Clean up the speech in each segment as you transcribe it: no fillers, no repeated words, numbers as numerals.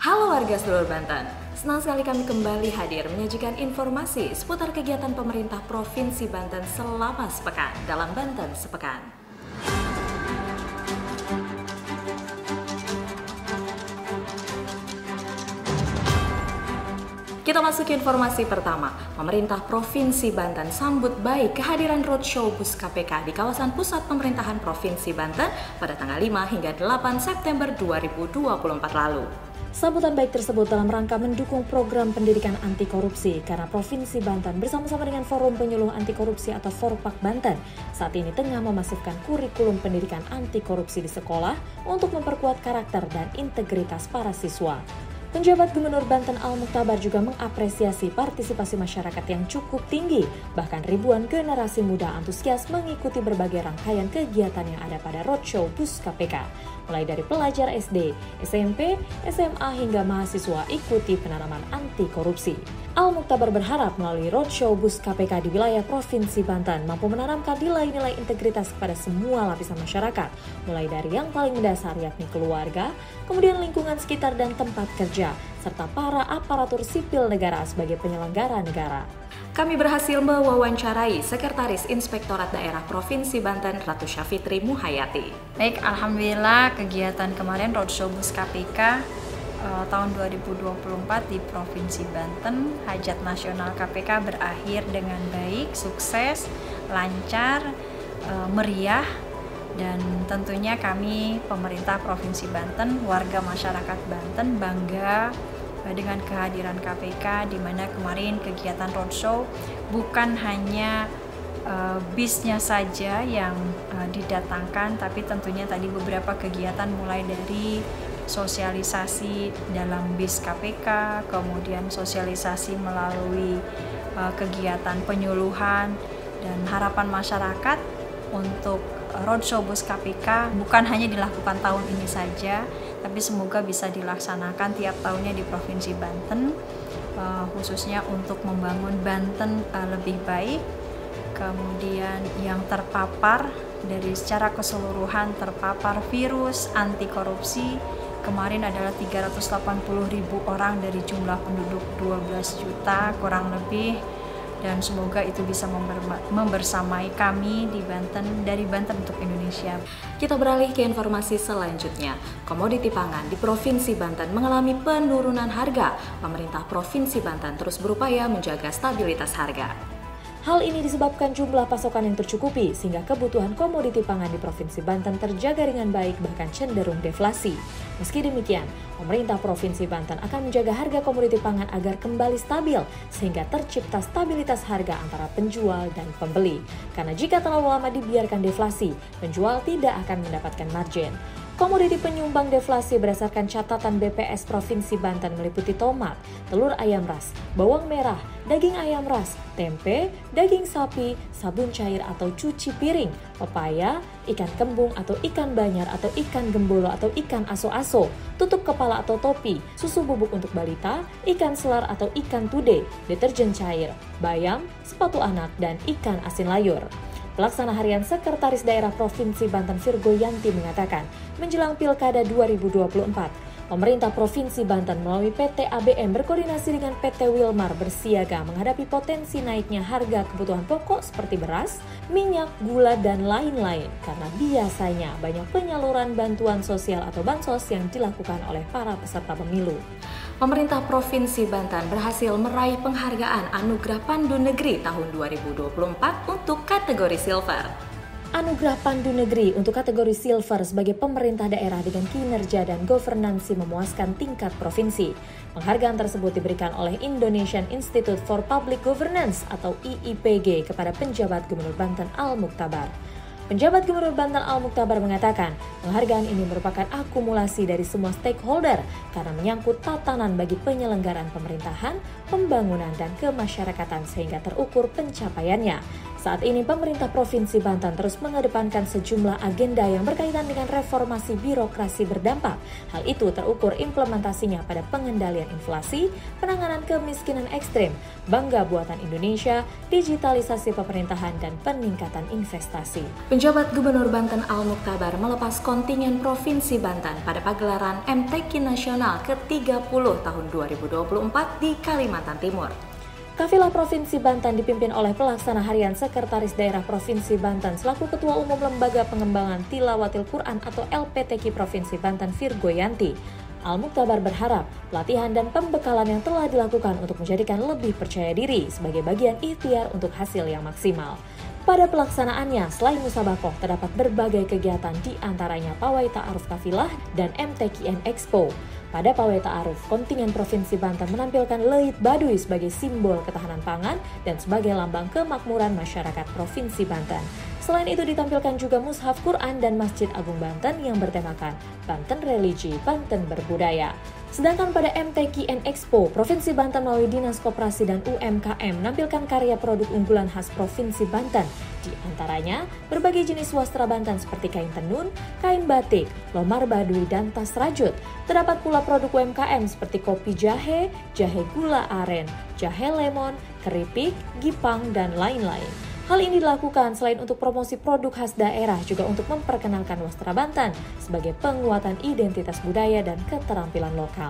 Halo warga seluruh Banten, senang sekali kami kembali hadir menyajikan informasi seputar kegiatan pemerintah Provinsi Banten selama sepekan dalam Banten Sepekan. Kita masuk ke informasi pertama. Pemerintah Provinsi Banten sambut baik kehadiran roadshow bus KPK di kawasan pusat pemerintahan Provinsi Banten pada tanggal 5 hingga 8 September 2024 lalu. Sambutan baik tersebut dalam rangka mendukung program pendidikan anti korupsi karena Provinsi Banten bersama-sama dengan Forum Penyuluh Anti Korupsi atau Forpak Banten saat ini tengah memasifkan kurikulum pendidikan anti korupsi di sekolah untuk memperkuat karakter dan integritas para siswa. Penjabat Gubernur Banten Al-Mukhtabar juga mengapresiasi partisipasi masyarakat yang cukup tinggi, bahkan ribuan generasi muda antusias mengikuti berbagai rangkaian kegiatan yang ada pada roadshow bus KPK. Mulai dari pelajar SD, SMP, SMA hingga mahasiswa ikuti penanaman anti korupsi. Al-Mukhtabar berharap melalui roadshow bus KPK di wilayah Provinsi Banten mampu menanamkan nilai-nilai integritas kepada semua lapisan masyarakat, mulai dari yang paling mendasar yakni keluarga, kemudian lingkungan sekitar dan tempat kerja, serta para aparatur sipil negara sebagai penyelenggara negara. Kami berhasil mewawancarai Sekretaris Inspektorat Daerah Provinsi Banten Ratu Syafitri Muhayati. Baik, alhamdulillah kegiatan kemarin roadshow bus KPK tahun 2024 di Provinsi Banten, Hajat Nasional KPK berakhir dengan baik, sukses, lancar, meriah, dan tentunya kami pemerintah Provinsi Banten, warga masyarakat Banten bangga dengan kehadiran KPK, di mana kemarin kegiatan roadshow bukan hanya bisnya saja yang didatangkan, tapi tentunya tadi beberapa kegiatan mulai dari sosialisasi dalam bis KPK, kemudian sosialisasi melalui kegiatan penyuluhan, dan harapan masyarakat untuk roadshow bus KPK bukan hanya dilakukan tahun ini saja, tapi semoga bisa dilaksanakan tiap tahunnya di Provinsi Banten, khususnya untuk membangun Banten lebih baik. Kemudian yang terpapar dari secara keseluruhan terpapar virus anti korupsi kemarin adalah 380.000 orang dari jumlah penduduk 12 juta kurang lebih, dan semoga itu bisa membersamai kami di Banten, dari Banten untuk Indonesia. Kita beralih ke informasi selanjutnya. Komoditi pangan di Provinsi Banten mengalami penurunan harga. Pemerintah Provinsi Banten terus berupaya menjaga stabilitas harga. Hal ini disebabkan jumlah pasokan yang tercukupi sehingga kebutuhan komoditi pangan di Provinsi Banten terjaga dengan baik bahkan cenderung deflasi. Meski demikian, pemerintah Provinsi Banten akan menjaga harga komoditi pangan agar kembali stabil sehingga tercipta stabilitas harga antara penjual dan pembeli. Karena jika terlalu lama dibiarkan deflasi, penjual tidak akan mendapatkan margin. Komoditi penyumbang deflasi berdasarkan catatan BPS Provinsi Banten meliputi tomat, telur ayam ras, bawang merah, daging ayam ras, tempe, daging sapi, sabun cair atau cuci piring, pepaya, ikan kembung atau ikan banyar atau ikan gembolo atau ikan aso-aso, tutup kepala atau topi, susu bubuk untuk balita, ikan selar atau ikan tude, deterjen cair, bayam, sepatu anak, dan ikan asin layur. Pelaksana Harian Sekretaris Daerah Provinsi Banten Virgo Yanti mengatakan, menjelang Pilkada 2024, pemerintah Provinsi Banten melalui PT ABM berkoordinasi dengan PT Wilmar bersiaga menghadapi potensi naiknya harga kebutuhan pokok seperti beras, minyak, gula, dan lain-lain karena biasanya banyak penyaluran bantuan sosial atau bansos yang dilakukan oleh para peserta pemilu. Pemerintah Provinsi Banten berhasil meraih penghargaan Anugerah Pandu Negeri tahun 2024 untuk kategori Silver. Anugerah Pandu Negeri untuk kategori Silver sebagai pemerintah daerah dengan kinerja dan governansi memuaskan tingkat provinsi. Penghargaan tersebut diberikan oleh Indonesian Institute for Public Governance atau IIPG kepada penjabat Gubernur Banten Al-Mukhtabar. Penjabat Gubernur Banten Al-Mukhtabar mengatakan, penghargaan ini merupakan akumulasi dari semua stakeholder karena menyangkut tatanan bagi penyelenggaraan pemerintahan, pembangunan, dan kemasyarakatan sehingga terukur pencapaiannya. Saat ini pemerintah Provinsi Banten terus mengedepankan sejumlah agenda yang berkaitan dengan reformasi birokrasi berdampak. Hal itu terukur implementasinya pada pengendalian inflasi, penanganan kemiskinan ekstrim, bangga buatan Indonesia, digitalisasi pemerintahan, dan peningkatan investasi. Penjabat Gubernur Banten Al-Muktabar melepas kontingen Provinsi Banten pada pagelaran MTQ Nasional ke-30 tahun 2024 di Kalimantan Timur. Kafilah Provinsi Banten dipimpin oleh Pelaksana Harian Sekretaris Daerah Provinsi Banten selaku Ketua Umum Lembaga Pengembangan Tilawatil Quran atau LPTQ Provinsi Banten Virgoyanti. Al-Muktabar berharap pelatihan dan pembekalan yang telah dilakukan untuk menjadikan lebih percaya diri sebagai bagian ikhtiar untuk hasil yang maksimal. Pada pelaksanaannya, selain musabakoh, terdapat berbagai kegiatan di antaranya Pawai Ta'aruf Kafilah dan MTQN Expo. Pada Pawai Ta'aruf, kontingen Provinsi Banten menampilkan Leit Baduy sebagai simbol ketahanan pangan dan sebagai lambang kemakmuran masyarakat Provinsi Banten. Selain itu ditampilkan juga Mushaf Quran dan Masjid Agung Banten yang bertemakan Banten Religi, Banten Berbudaya. Sedangkan pada MTQN Expo, Provinsi Banten melalui Dinas Koperasi dan UMKM menampilkan karya produk unggulan khas Provinsi Banten. Di antaranya, berbagai jenis wastra Banten seperti kain tenun, kain batik, lomar baduy, dan tas rajut. Terdapat pula produk UMKM seperti kopi jahe, jahe gula aren, jahe lemon, keripik, gipang, dan lain-lain. Hal ini dilakukan selain untuk promosi produk khas daerah juga untuk memperkenalkan wastra Banten sebagai penguatan identitas budaya dan keterampilan lokal.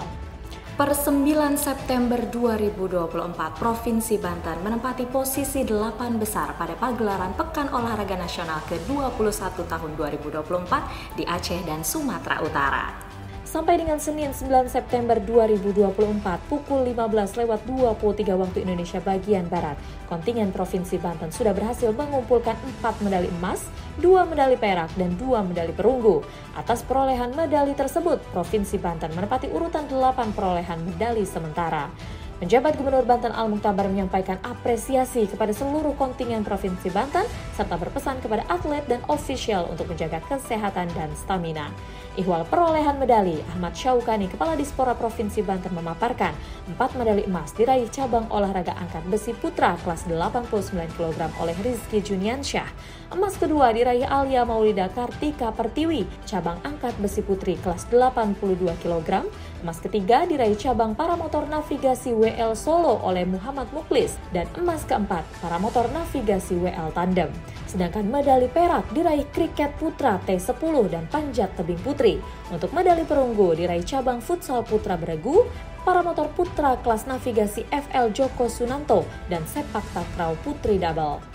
Per 9 September 2024, Provinsi Banten menempati posisi 8 besar pada pagelaran Pekan Olahraga Nasional ke-21 tahun 2024 di Aceh dan Sumatera Utara. Sampai dengan Senin 9 September 2024 pukul 15:23 waktu Indonesia bagian Barat, kontingen Provinsi Banten sudah berhasil mengumpulkan 4 medali emas, 2 medali perak, dan 2 medali perunggu. Atas perolehan medali tersebut, Provinsi Banten menempati urutan 8 perolehan medali sementara. Penjabat Gubernur Banten Al-Muktabar menyampaikan apresiasi kepada seluruh kontingen Provinsi Banten serta berpesan kepada atlet dan ofisial untuk menjaga kesehatan dan stamina. Ihwal perolehan medali, Ahmad Syaukani, Kepala Dispora Provinsi Banten memaparkan 4 medali emas diraih cabang olahraga angkat besi putra kelas 89 kg oleh Rizky Juniansyah. Emas kedua diraih Alia Maulida Kartika Pertiwi, cabang angkat besi putri kelas 82 kg. Emas ketiga diraih cabang paramotor navigasi WL Solo oleh Muhammad Muklis, dan emas keempat paramotor navigasi WL Tandem. Sedangkan medali perak diraih kriket putra T10 dan panjat tebing putri. Untuk medali perunggu diraih cabang futsal putra beregu, paramotor putra kelas navigasi FL Joko Sunanto, dan sepak takraw putri double.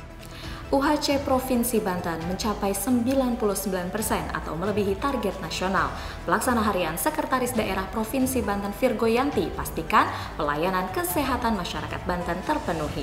UHC Provinsi Banten mencapai 99% atau melebihi target nasional. Pelaksana Harian Sekretaris Daerah Provinsi Banten Virgoyanti pastikan pelayanan kesehatan masyarakat Banten terpenuhi.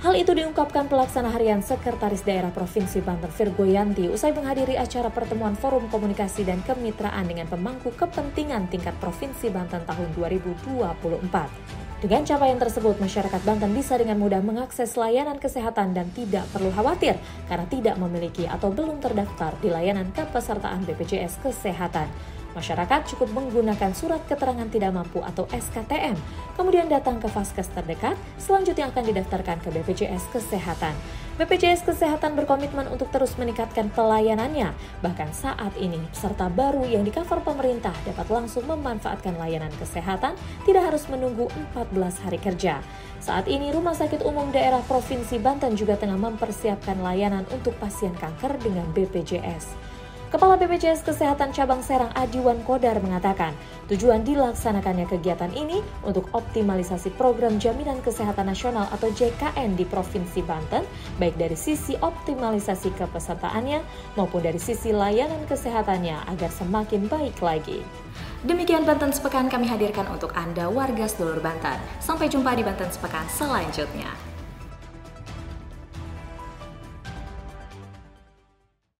Hal itu diungkapkan Pelaksana Harian Sekretaris Daerah Provinsi Banten Virgoyanti usai menghadiri acara pertemuan Forum Komunikasi dan Kemitraan dengan pemangku kepentingan tingkat Provinsi Banten tahun 2024. Dengan capaian tersebut, masyarakat Banten bisa dengan mudah mengakses layanan kesehatan dan tidak perlu khawatir karena tidak memiliki atau belum terdaftar di layanan kepesertaan BPJS Kesehatan. Masyarakat cukup menggunakan surat keterangan tidak mampu atau SKTM, kemudian datang ke Vaskes terdekat, selanjutnya akan didaftarkan ke BPJS Kesehatan. BPJS Kesehatan berkomitmen untuk terus meningkatkan pelayanannya. Bahkan saat ini, peserta baru yang di-cover pemerintah dapat langsung memanfaatkan layanan kesehatan, tidak harus menunggu 14 hari kerja. Saat ini, Rumah Sakit Umum Daerah Provinsi Banten juga tengah mempersiapkan layanan untuk pasien kanker dengan BPJS. Kepala BPJS Kesehatan Cabang Serang Adiwan Kodar mengatakan, tujuan dilaksanakannya kegiatan ini untuk optimalisasi program Jaminan Kesehatan Nasional atau JKN di Provinsi Banten, baik dari sisi optimalisasi kepesertaannya maupun dari sisi layanan kesehatannya agar semakin baik lagi. Demikian Banten Sepekan kami hadirkan untuk Anda warga seluruh Banten. Sampai jumpa di Banten Sepekan selanjutnya.